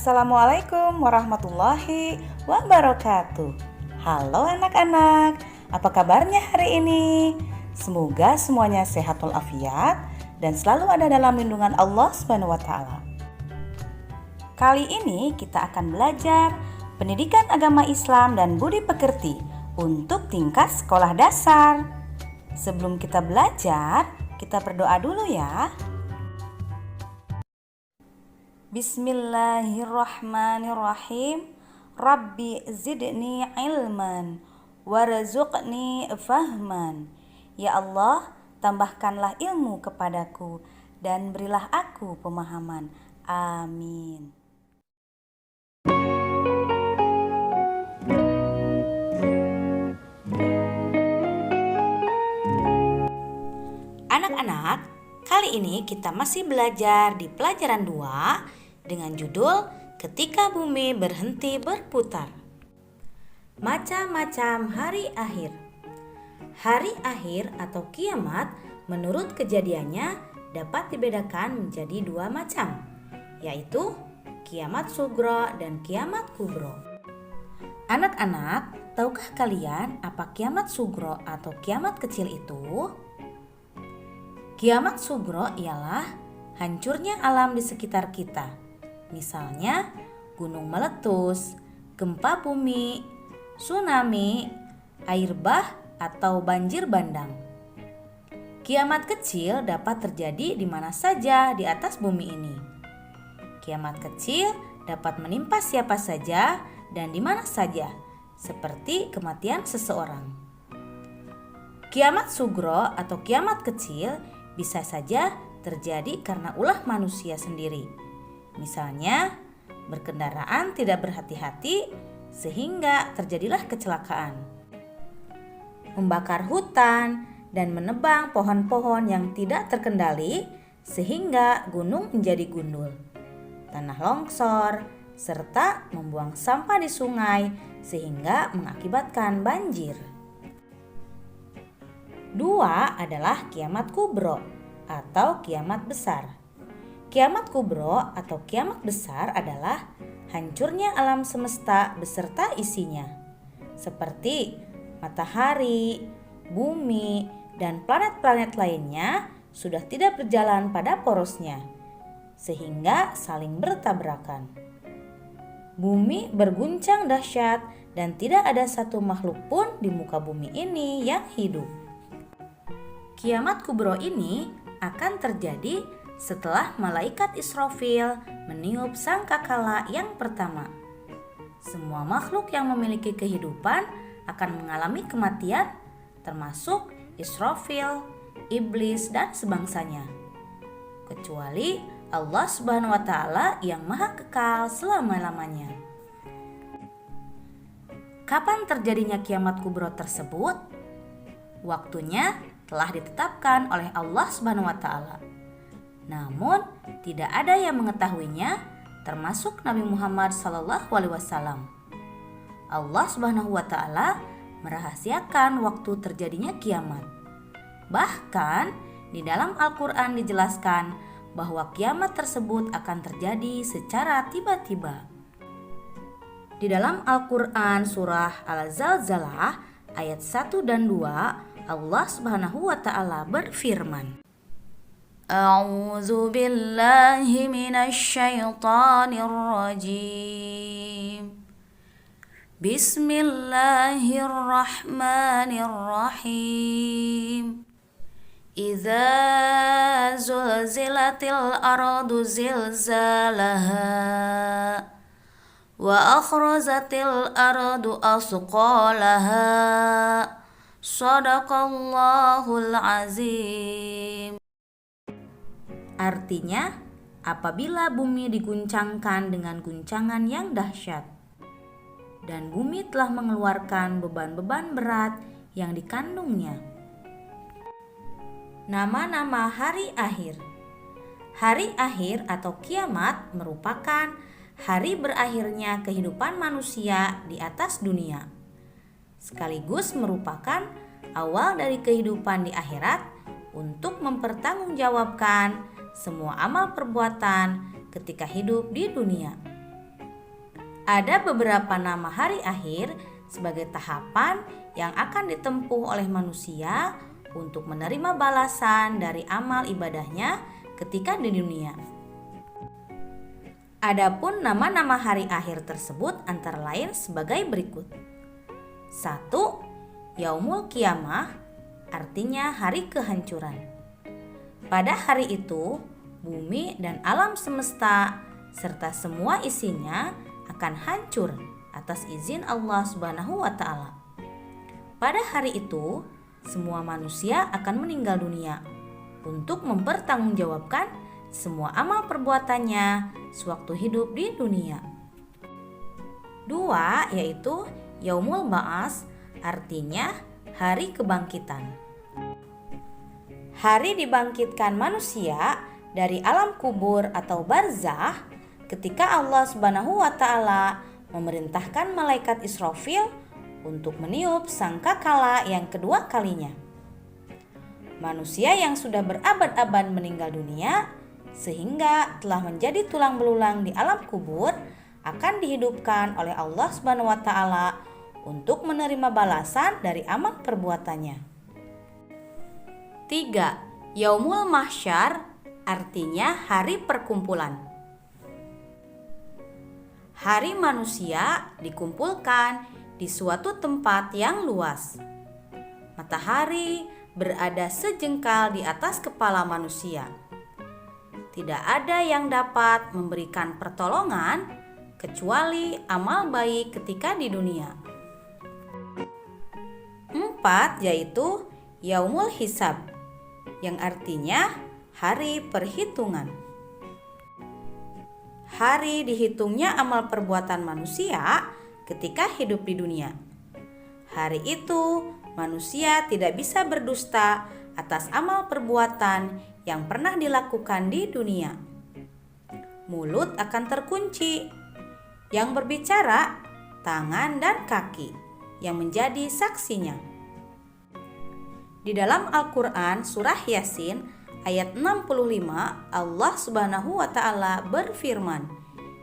Assalamualaikum warahmatullahi wabarakatuh. Halo anak-anak, apa kabarnya hari ini? Semoga semuanya sehat walafiat dan selalu ada dalam lindungan Allah Subhanahu wa taala. Kali ini kita akan belajar pendidikan agama Islam dan budi pekerti untuk tingkat sekolah dasar. Sebelum kita belajar, kita berdoa dulu ya. Bismillahirrahmanirrahim. Rabbi zidni ilman warzuqni fahman. Ya Allah, tambahkanlah ilmu kepadaku dan berilah aku pemahaman. Amin. Anak-anak, kali ini kita masih belajar di pelajaran 2 dengan judul Ketika Bumi Berhenti Berputar. Macam-macam hari akhir. Hari akhir atau kiamat menurut kejadiannya dapat dibedakan menjadi 2 macam, yaitu kiamat sugro dan kiamat kubro. Anak-anak, tahukah kalian apa kiamat sugro atau kiamat kecil itu? Kiamat sugro ialah hancurnya alam di sekitar kita. Misalnya gunung meletus, gempa bumi, tsunami, air bah, atau banjir bandang. Kiamat kecil dapat terjadi di mana saja di atas bumi ini. Kiamat kecil dapat menimpa siapa saja dan di mana saja, seperti kematian seseorang. Kiamat sugro atau kiamat kecil bisa saja terjadi karena ulah manusia sendiri. Misalnya, berkendaraan tidak berhati-hati sehingga terjadilah kecelakaan. Membakar hutan dan menebang pohon-pohon yang tidak terkendali sehingga gunung menjadi gundul. Tanah longsor, serta membuang sampah di sungai sehingga mengakibatkan banjir. 2 adalah kiamat kubro atau kiamat besar. Kiamat kubro atau kiamat besar adalah hancurnya alam semesta beserta isinya, seperti matahari, bumi, dan planet-planet lainnya sudah tidak berjalan pada porosnya, sehingga saling bertabrakan. Bumi berguncang dahsyat dan tidak ada satu makhluk pun di muka bumi ini yang hidup. Kiamat kubro ini akan terjadi setelah malaikat Israfil meniup sangkakala yang pertama. Semua makhluk yang memiliki kehidupan akan mengalami kematian, termasuk Israfil, iblis, dan sebangsanya. Kecuali Allah Subhanahu wa taala yang maha kekal selama-lamanya. Kapan terjadinya kiamat kubro tersebut? Waktunya telah ditetapkan oleh Allah Subhanahu wa taala. Namun, tidak ada yang mengetahuinya, termasuk Nabi Muhammad SAW. Allah Subhanahu wa taala merahasiakan waktu terjadinya kiamat. Bahkan, di dalam Al-Qur'an dijelaskan bahwa kiamat tersebut akan terjadi secara tiba-tiba. Di dalam Al-Qur'an surah Al-Zalzalah ayat 1 dan 2, Allah Subhanahu wa taala berfirman, A'udzu billahi minasy syaithanir rajim. Bismillahirrahmanirrahim. Idza zulzilatil ardu zilzalaha wa akhrajatil ardu asqalaha. Shadaqallahul azim. Artinya, apabila bumi diguncangkan dengan guncangan yang dahsyat, dan bumi telah mengeluarkan beban-beban berat yang dikandungnya. Nama-nama hari akhir. Hari akhir atau kiamat merupakan hari berakhirnya kehidupan manusia di atas dunia, sekaligus merupakan awal dari kehidupan di akhirat untuk mempertanggungjawabkan semua amal perbuatan ketika hidup di dunia. Ada beberapa nama hari akhir sebagai tahapan yang akan ditempuh oleh manusia untuk menerima balasan dari amal ibadahnya ketika di dunia. Adapun nama-nama hari akhir tersebut antara lain sebagai berikut. 1. Yaumul Qiyamah, artinya hari kehancuran. Pada hari itu, bumi dan alam semesta serta semua isinya akan hancur atas izin Allah Subhanahu wa Ta'ala. Pada hari itu, semua manusia akan meninggal dunia untuk mempertanggungjawabkan semua amal perbuatannya sewaktu hidup di dunia. 2. Yaitu Yaumul Ba'ats, artinya hari kebangkitan. Hari dibangkitkan manusia dari alam kubur atau barzakh ketika Allah Subhanahu wa Ta'ala memerintahkan malaikat Israfil untuk meniup sangkakala yang kedua kalinya. Manusia yang sudah berabad-abad meninggal dunia sehingga telah menjadi tulang belulang di alam kubur akan dihidupkan oleh Allah Subhanahu wa Ta'ala untuk menerima balasan dari amal perbuatannya. 3. Yaumul Mahsyar, artinya hari perkumpulan. Hari manusia dikumpulkan di suatu tempat yang luas. Matahari berada sejengkal di atas kepala manusia. Tidak ada yang dapat memberikan pertolongan kecuali amal baik ketika di dunia. 4. Yaitu Yaumul Hisab, yang artinya hari perhitungan. Hari dihitungnya amal perbuatan manusia ketika hidup di dunia. Hari itu manusia tidak bisa berdusta atas amal perbuatan yang pernah dilakukan di dunia. Mulut akan terkunci, yang berbicara tangan dan kaki yang menjadi saksinya. Di dalam Al-Quran surah Yasin ayat 65, Allah Subhanahu wa Ta'ala berfirman,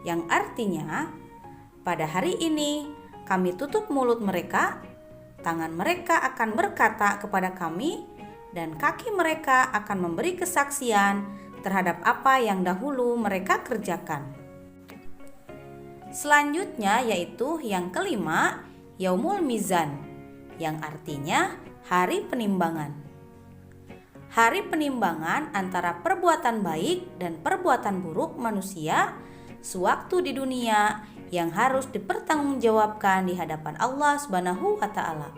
yang artinya, pada hari ini kami tutup mulut mereka, tangan mereka akan berkata kepada kami, dan kaki mereka akan memberi kesaksian terhadap apa yang dahulu mereka kerjakan. Selanjutnya yaitu yang kelima, Yaumul Mizan, yang artinya hari penimbangan. Hari penimbangan antara perbuatan baik dan perbuatan buruk manusia sewaktu di dunia yang harus dipertanggungjawabkan di hadapan Allah Subhanahu wa Ta'ala.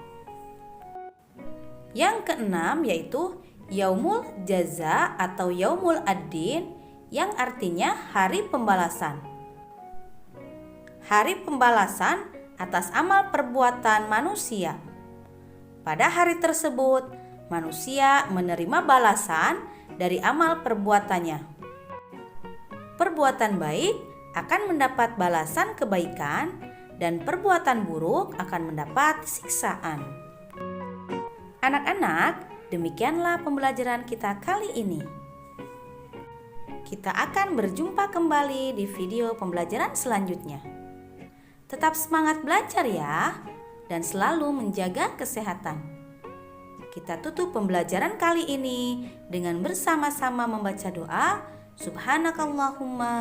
Yang keenam yaitu Yaumul Jaza atau Yaumul Ad-Din, yang artinya hari pembalasan. Hari pembalasan atas amal perbuatan manusia. Pada hari tersebut manusia menerima balasan dari amal perbuatannya. Perbuatan baik akan mendapat balasan kebaikan dan perbuatan buruk akan mendapat siksaan. Anak-anak, demikianlah pembelajaran kita kali ini. Kita akan berjumpa kembali di video pembelajaran selanjutnya. Tetap semangat belajar ya, dan selalu menjaga kesehatan. Kita tutup pembelajaran kali ini dengan bersama-sama membaca doa Subhanakallahumma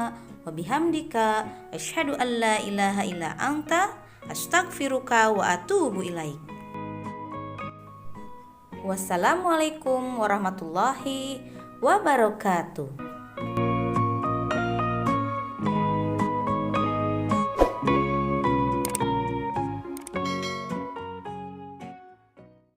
wa bihamdika asyhadu an la ilaha illa anta astaghfiruka wa atubu ilaik. Wassalamualaikum warahmatullahi wabarakatuh.